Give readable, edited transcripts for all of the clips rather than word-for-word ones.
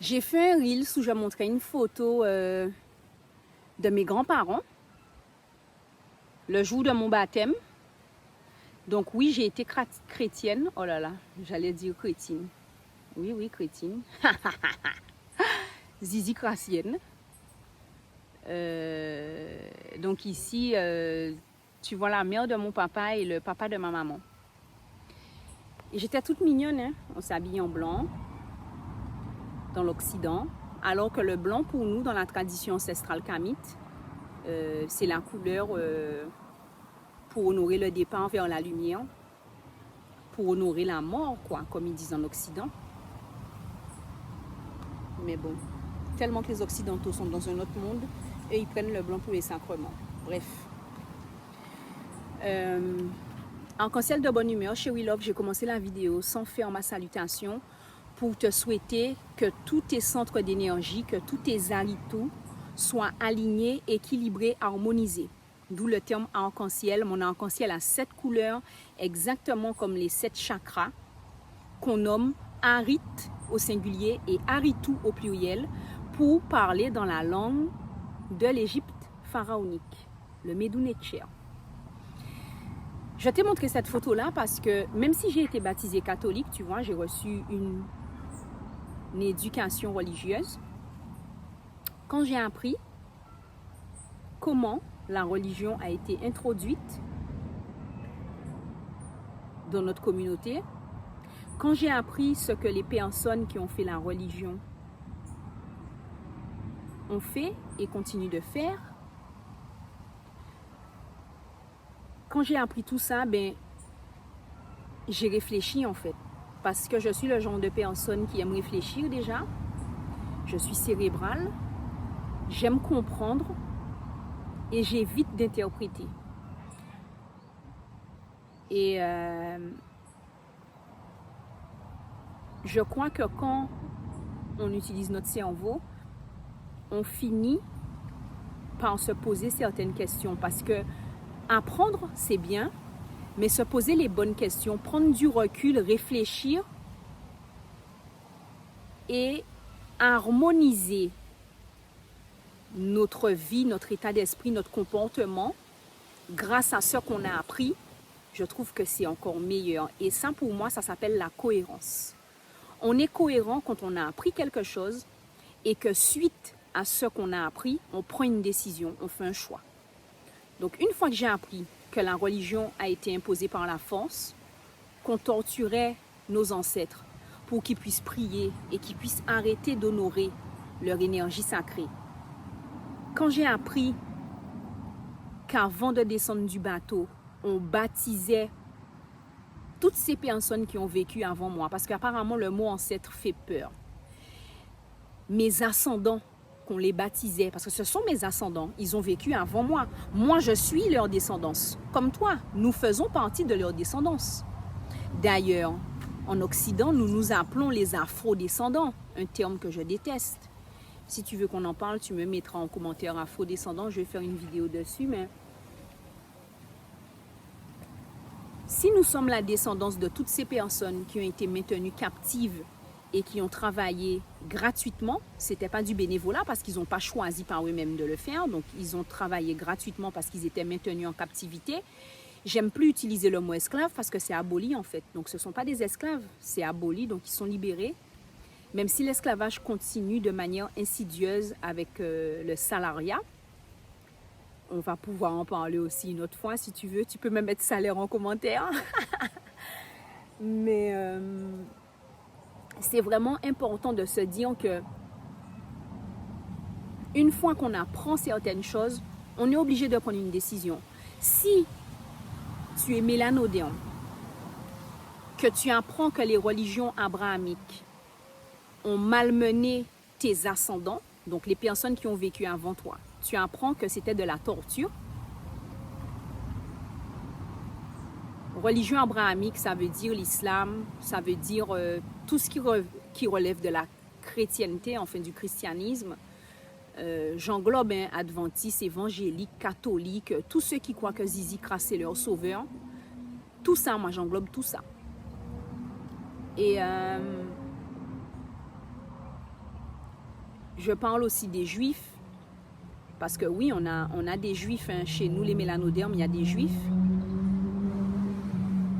J'ai fait un reel où je montrais une photo de mes grands-parents le jour de mon baptême. Donc oui, j'ai été chrétienne. Oh là là, j'allais dire chrétienne. Oui, oui, chrétienne. Zizi crassienne. Donc ici, tu vois la mère de mon papa et le papa de ma maman. Et j'étais toute mignonne, hein? On s'habille en blanc dans l'Occident, alors que le blanc pour nous, dans la tradition ancestrale kamite, c'est la couleur pour honorer le départ vers la lumière, pour honorer la mort, quoi, comme ils disent en Occident. Mais bon, tellement que les Occidentaux sont dans un autre monde, et ils prennent le blanc pour les sacrements. Bref. Arc-en-ciel de bonne humeur, chez We Love, j'ai commencé la vidéo sans faire ma salutation pour te souhaiter que tous tes centres d'énergie, que tous tes aritos soient alignés, équilibrés, harmonisés. D'où le terme arc-en-ciel. Mon arc-en-ciel a 7 couleurs, exactement comme les 7 chakras, qu'on nomme Harit au singulier et Haritu au pluriel, pour parler dans la langue de l'Égypte pharaonique, le Medunetcher. Je t'ai montré cette photo-là parce que même si j'ai été baptisée catholique, tu vois, j'ai reçu une éducation religieuse. Quand j'ai appris comment la religion a été introduite dans notre communauté, quand j'ai appris ce que les personnes qui ont fait la religion ont fait et continuent de faire, quand j'ai appris tout ça, ben, j'ai réfléchi en fait. Parce que je suis le genre de personne qui aime réfléchir déjà. Je suis cérébrale. J'aime comprendre. Et j'évite d'interpréter. Et je crois que quand on utilise notre cerveau, on finit par se poser certaines questions. Parce que apprendre, c'est bien. Mais se poser les bonnes questions, prendre du recul, réfléchir et harmoniser notre vie, notre état d'esprit, notre comportement grâce à ce qu'on a appris, je trouve que c'est encore meilleur. Et ça, pour moi, ça s'appelle la cohérence. On est cohérent quand on a appris quelque chose et que suite à ce qu'on a appris, on prend une décision, on fait un choix. Donc, une fois que j'ai appris que la religion a été imposée par la force, qu'on torturait nos ancêtres pour qu'ils puissent prier et qu'ils puissent arrêter d'honorer leur énergie sacrée. Quand j'ai appris qu'avant de descendre du bateau, on baptisait toutes ces personnes qui ont vécu avant moi, parce qu'apparemment le mot ancêtre fait peur. Mes ascendants, qu'on les baptisait, parce que ce sont mes ascendants, ils ont vécu avant moi. Moi, je suis leur descendance. Comme toi, nous faisons partie de leur descendance. D'ailleurs, en Occident, nous nous appelons les afro-descendants, un terme que je déteste. Si tu veux qu'on en parle, tu me mettras en commentaire afro-descendant, je vais faire une vidéo dessus, mais si nous sommes la descendance de toutes ces personnes qui ont été maintenues captives et qui ont travaillé gratuitement, ce n'était pas du bénévolat parce qu'ils n'ont pas choisi par eux-mêmes de le faire, donc ils ont travaillé gratuitement parce qu'ils étaient maintenus en captivité. J'aime plus utiliser le mot esclave parce que c'est aboli en fait, donc ce ne sont pas des esclaves, c'est aboli, donc ils sont libérés. Même si l'esclavage continue de manière insidieuse avec le salariat, on va pouvoir en parler aussi une autre fois si tu veux. Tu peux même mettre salaire en commentaire. Mais c'est vraiment important de se dire que une fois qu'on apprend certaines choses, on est obligé de prendre une décision. Si tu es mélanodien, que tu apprends que les religions abrahamiques ont malmené tes ascendants, donc les personnes qui ont vécu avant toi, tu apprends que c'était de la torture. Religion abrahamique, ça veut dire l'islam, ça veut dire tout ce qui relève de la chrétienté, enfin du christianisme. J'englobe adventistes, évangéliques, catholiques, tous ceux qui croient que Zizi Crass est leur sauveur. Tout ça, moi j'englobe tout ça. Et Je parle aussi des juifs, parce que oui, on a des juifs hein, chez nous, les mélanodermes, il y a des juifs.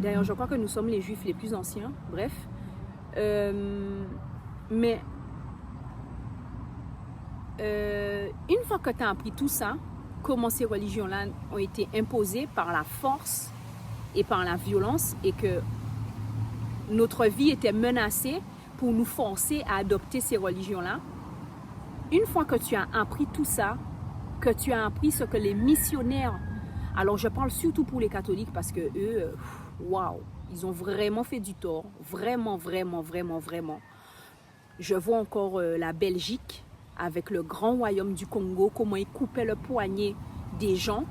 D'ailleurs, je crois que nous sommes les juifs les plus anciens, bref. Mais une fois que tu as appris tout ça, comment ces religions-là ont été imposées par la force et par la violence, et que notre vie était menacée pour nous forcer à adopter ces religions-là, une fois que tu as appris tout ça, que tu as appris ce que les missionnaires, alors je parle surtout pour les catholiques parce que eux, waouh, ils ont vraiment fait du tort, vraiment. Je vois encore la Belgique avec le grand royaume du Congo, comment ils coupaient le poignet des gens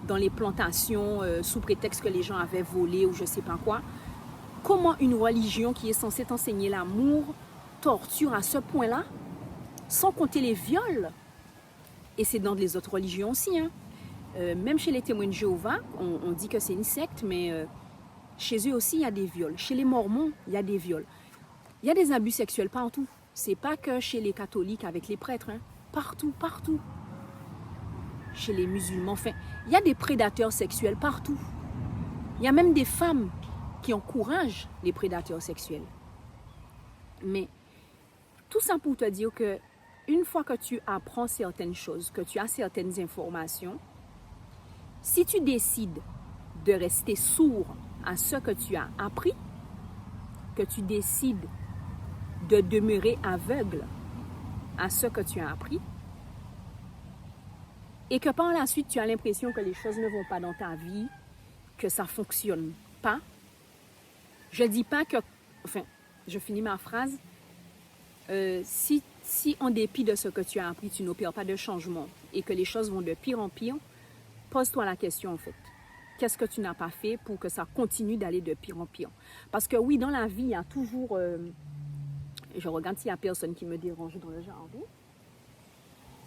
dans les plantations sous prétexte que les gens avaient volé ou je sais pas quoi. Comment une religion qui est censée t'enseigner l'amour torture à ce point-là, sans compter les viols. Et c'est dans les autres religions aussi. Hein. Même chez les témoins de Jéhovah, on dit que c'est une secte, mais chez eux aussi, il y a des viols. Chez les Mormons, il y a des viols. Il y a des abus sexuels partout. C'est pas que chez les catholiques avec les prêtres. Hein. Partout. Chez les musulmans, enfin, il y a des prédateurs sexuels partout. Il y a même des femmes qui encouragent les prédateurs sexuels. Mais tout ça pour te dire que une fois que tu apprends certaines choses, que tu as certaines informations, si tu décides de rester sourd à ce que tu as appris, que tu décides de demeurer aveugle à ce que tu as appris, et que par la suite tu as l'impression que les choses ne vont pas dans ta vie, que ça ne fonctionne pas, je ne dis pas que, enfin, je finis ma phrase, si en dépit de ce que tu as appris, tu n'opères pas de changement et que les choses vont de pire en pire, pose-toi la question en fait. Qu'est-ce que tu n'as pas fait pour que ça continue d'aller de pire en pire? Parce que oui, dans la vie, il y a toujours... je regarde s'il n'y a personne qui me dérange dans le jardin.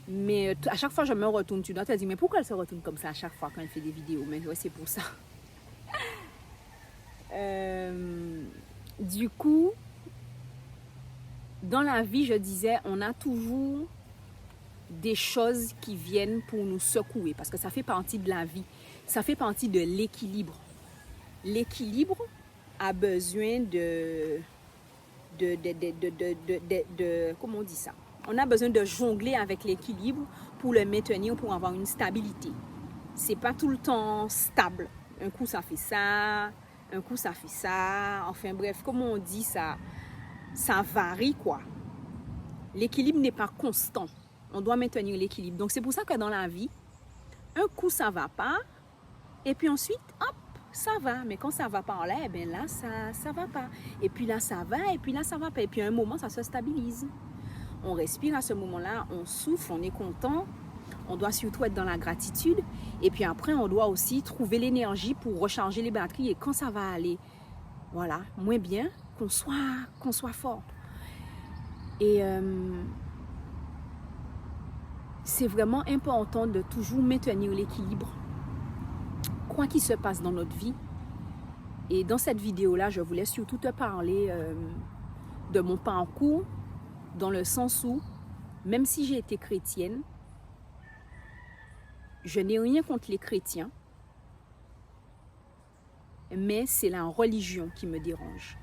Mais à chaque fois je me retourne, tu dois te dire, mais pourquoi elle se retourne comme ça à chaque fois quand elle fait des vidéos? Mais ouais, c'est pour ça. Du coup, dans la vie, je disais, on a toujours des choses qui viennent pour nous secouer, parce que ça fait partie de la vie, ça fait partie de l'équilibre. L'équilibre a besoin de comment on dit ça? On a besoin de jongler avec l'équilibre pour le maintenir, pour avoir une stabilité. C'est pas tout le temps stable. Un coup ça fait ça, un coup ça fait ça. Enfin bref, comme on dit, ça varie quoi. L'équilibre n'est pas constant. On doit maintenir l'équilibre. Donc c'est pour ça que dans la vie, un coup ça va pas, et puis ensuite, hop, ça va. Mais quand ça va pas là, eh bien là, ça va pas. Et puis là, ça va, et puis là, ça va pas. Et puis à un moment, ça se stabilise. On respire à ce moment-là, on souffle, on est content. On doit surtout être dans la gratitude. Et puis après, on doit aussi trouver l'énergie pour recharger les batteries. Et quand ça va aller, voilà, moins bien, qu'on soit fort. Et c'est vraiment important de toujours maintenir l'équilibre, quoi qu'il se passe dans notre vie. Et dans cette vidéo-là, je voulais surtout te parler de mon parcours, dans le sens où, même si j'ai été chrétienne, je n'ai rien contre les chrétiens, mais c'est la religion qui me dérange.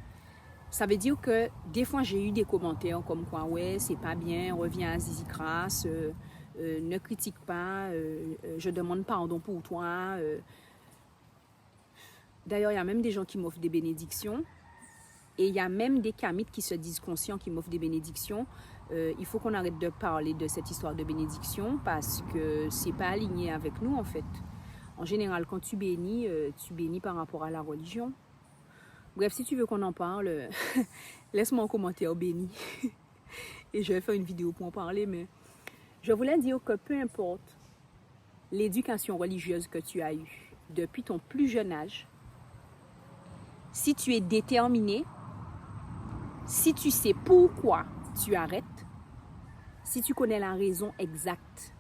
Ça veut dire que des fois, j'ai eu des commentaires comme quoi, ouais, c'est pas bien, reviens à Zizi Crass, ne critique pas, je demande pardon pour toi. D'ailleurs, il y a même des gens qui m'offrent des bénédictions. Et il y a même des kamites qui se disent conscients, qui m'offrent des bénédictions. Il faut qu'on arrête de parler de cette histoire de bénédiction parce que c'est pas aligné avec nous en fait. En général, quand tu bénis par rapport à la religion. Bref, si tu veux qu'on en parle, laisse-moi un commentaire béni. Et je vais faire une vidéo pour en parler. Mais je voulais dire que peu importe l'éducation religieuse que tu as eue depuis ton plus jeune âge, si tu es déterminé, si tu sais pourquoi tu arrêtes, si tu connais la raison exacte,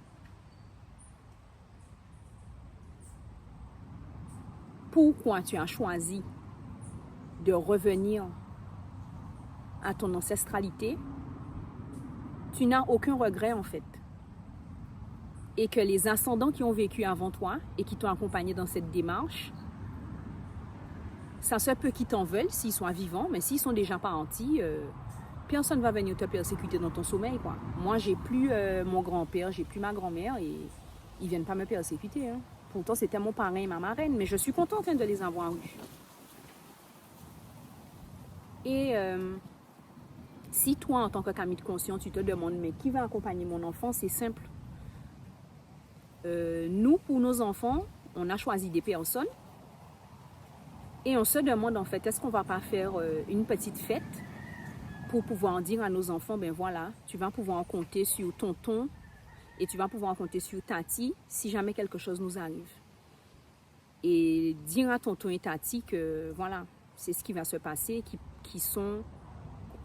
pourquoi tu as choisi de revenir à ton ancestralité, tu n'as aucun regret en fait. Et que les ascendants qui ont vécu avant toi et qui t'ont accompagné dans cette démarche, ça se peut qu'ils t'en veulent s'ils sont vivants, mais s'ils sont déjà partis, personne ne va venir te persécuter dans ton sommeil, quoi. Moi, j'ai plus mon grand-père, j'ai plus ma grand-mère et ils viennent pas me persécuter. Hein. Pourtant, c'était mon parrain et ma marraine, mais je suis contente de les avoir eus. Et si toi, en tant que Camille conscient, tu te demandes, mais qui va accompagner mon enfant, c'est simple. Nous, pour nos enfants, on a choisi des personnes et on se demande en fait, est-ce qu'on va pas faire une petite fête pour pouvoir dire à nos enfants, ben voilà, tu vas pouvoir compter sur tonton et tu vas pouvoir compter sur tati si jamais quelque chose nous arrive. Et dire à tonton et tati que voilà, c'est ce qui va se passer,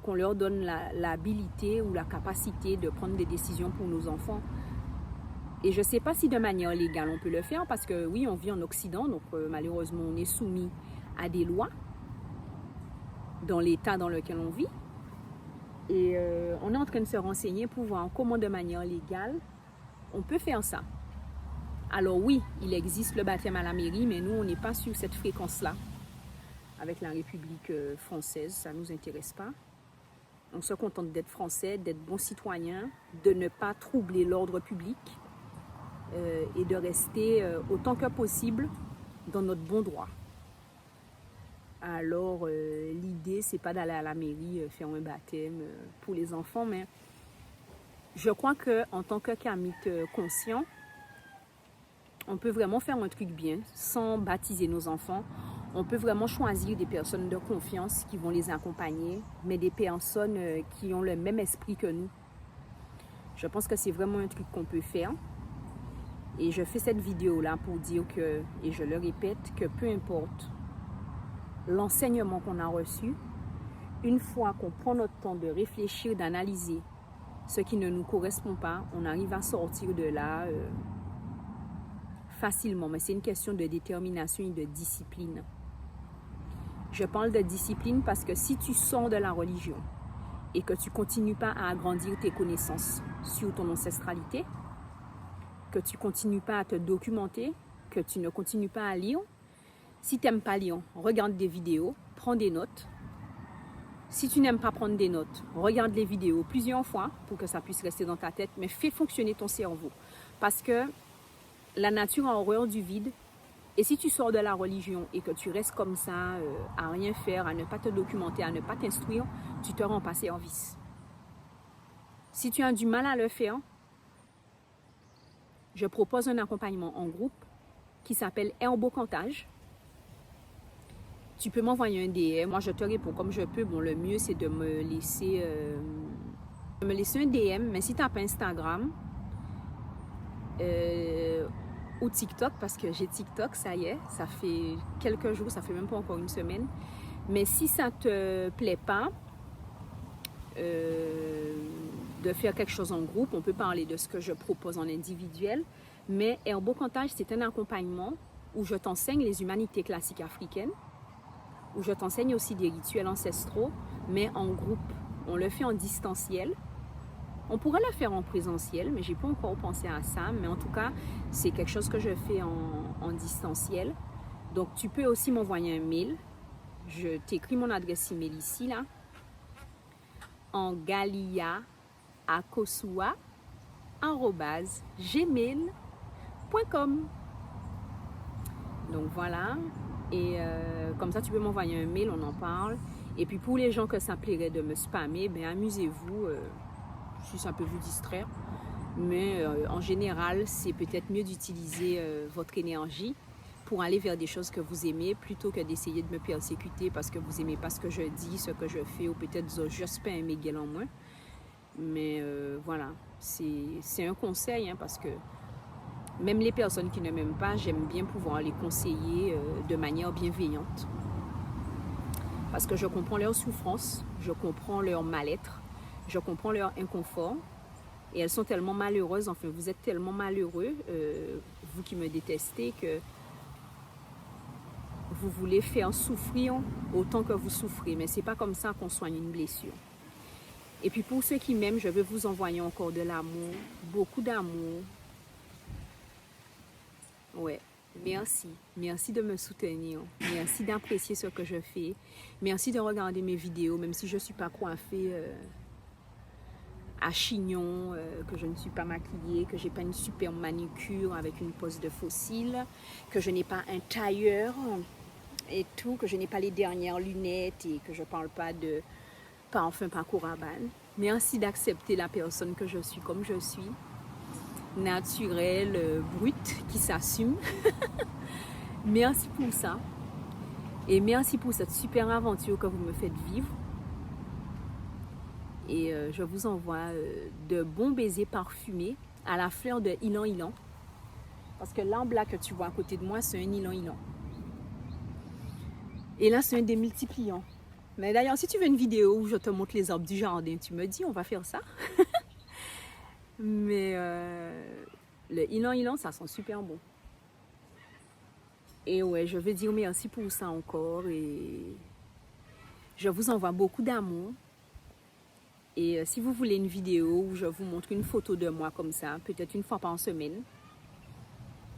qu'on leur donne l'habilité ou la capacité de prendre des décisions pour nos enfants. Et je ne sais pas si de manière légale on peut le faire parce que oui, on vit en Occident, donc malheureusement on est soumis à des lois dans l'état dans lequel on vit. Et on est en train de se renseigner pour voir comment de manière légale on peut faire ça. Alors oui, il existe le baptême à la mairie, mais nous on n'est pas sur cette fréquence-là. Avec la République française, ça ne nous intéresse pas. On se contente d'être français, d'être bons citoyens, de ne pas troubler l'ordre public. Et de rester autant que possible dans notre bon droit. Alors, l'idée, c'est pas d'aller à la mairie faire un baptême pour les enfants, mais je crois qu'en tant que Kamite conscient, on peut vraiment faire un truc bien sans baptiser nos enfants. On peut vraiment choisir des personnes de confiance qui vont les accompagner, mais des personnes qui ont le même esprit que nous. Je pense que c'est vraiment un truc qu'on peut faire. Et je fais cette vidéo-là pour dire que, et je le répète, que peu importe l'enseignement qu'on a reçu, une fois qu'on prend notre temps de réfléchir, d'analyser ce qui ne nous correspond pas, on arrive à sortir de là facilement. Mais c'est une question de détermination et de discipline. Je parle de discipline parce que si tu sors de la religion et que tu ne continues pas à agrandir tes connaissances sur ton ancestralité, que tu ne continues pas à te documenter, que tu ne continues pas à lire. Si tu n'aimes pas lire, regarde des vidéos, prends des notes. Si tu n'aimes pas prendre des notes, regarde les vidéos plusieurs fois pour que ça puisse rester dans ta tête, mais fais fonctionner ton cerveau. Parce que la nature a horreur du vide. Et si tu sors de la religion et que tu restes comme ça, à rien faire, à ne pas te documenter, à ne pas t'instruire, tu te rends pas service. Si tu as du mal à le faire, je propose un accompagnement en groupe qui s'appelle Herbocantage. Tu peux m'envoyer un DM. Moi, je te réponds comme je peux. Bon, le mieux, c'est de me laisser un DM. Mais si tu n'as pas Instagram ou TikTok, parce que j'ai TikTok, ça y est, ça fait quelques jours, ça fait même pas encore une semaine. Mais si ça ne te plaît pas, de faire quelque chose en groupe, on peut parler de ce que je propose en individuel, mais Herbocantage, c'est un accompagnement où je t'enseigne les humanités classiques africaines, où je t'enseigne aussi des rituels ancestraux, mais en groupe. On le fait en distanciel. On pourrait le faire en présentiel, mais j'ai pas encore pensé à ça, mais en tout cas, c'est quelque chose que je fais en distanciel. Donc, tu peux aussi m'envoyer un mail. Je t'écris mon adresse email ici, là, en galiaakosua@gmail.com. Donc voilà, et comme ça tu peux m'envoyer un mail, on en parle. Et puis pour les gens que ça plairait de me spammer, ben amusez-vous, si ça peut vous distraire. Mais en général, c'est peut-être mieux d'utiliser votre énergie pour aller vers des choses que vous aimez plutôt que d'essayer de me persécuter parce que vous n'aimez pas ce que je dis, ce que je fais, ou peut-être juste pas un Miguel en moins. Mais voilà, c'est un conseil, hein, parce que même les personnes qui ne m'aiment pas, j'aime bien pouvoir les conseiller de manière bienveillante. Parce que je comprends leur souffrance, je comprends leur mal-être, je comprends leur inconfort. Et elles sont tellement malheureuses, enfin vous êtes tellement malheureux, vous qui me détestez, que vous voulez faire souffrir autant que vous souffrez. Mais ce n'est pas comme ça qu'on soigne une blessure. Et puis pour ceux qui m'aiment, je veux vous envoyer encore de l'amour, beaucoup d'amour. Ouais, merci. Merci de me soutenir. Merci d'apprécier ce que je fais. Merci de regarder mes vidéos, même si je ne suis pas coiffée à chignon, que je ne suis pas maquillée, que je n'ai pas une super manicure avec une pose de fossile, que je n'ai pas un tailleur et tout, que je n'ai pas les dernières lunettes et que je ne parle pas de parfum parcours Rabanne. Merci d'accepter la personne que je suis comme je suis, naturelle, brute, qui s'assume. Merci pour ça et merci pour cette super aventure que vous me faites vivre. Et je vous envoie de bons baisers parfumés à la fleur de ylang-ylang. Parce que l'arbre là que tu vois à côté de moi, c'est un ylang-ylang. Et là, c'est un des multipliants. Mais d'ailleurs, si tu veux une vidéo où je te montre les arbres du jardin, tu me dis, on va faire ça. Mais le ylang-ylang, ça sent super bon. Et ouais, je veux dire merci pour ça encore. Et je vous envoie beaucoup d'amour. Et si vous voulez une vidéo où je vous montre une photo de moi comme ça, peut-être une fois par semaine,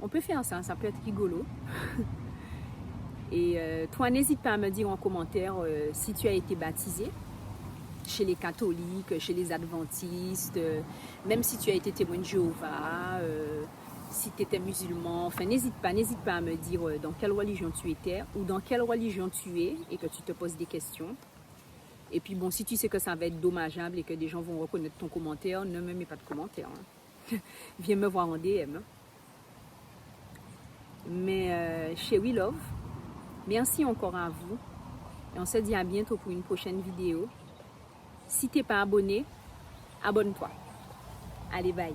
on peut faire ça, ça peut être rigolo. Et toi, n'hésite pas à me dire en commentaire si tu as été baptisé chez les catholiques, chez les adventistes, même si tu as été témoin de Jéhovah, si tu étais musulman, enfin n'hésite pas à me dire dans quelle religion tu étais ou dans quelle religion tu es et que tu te poses des questions. Et puis bon, si tu sais que ça va être dommageable et que des gens vont reconnaître ton commentaire, ne me mets pas de commentaire. Hein. Viens me voir en DM. Mais chez We Love, merci encore à vous. Et on se dit à bientôt pour une prochaine vidéo. Si tu n'es pas abonné, abonne-toi. Allez, bye.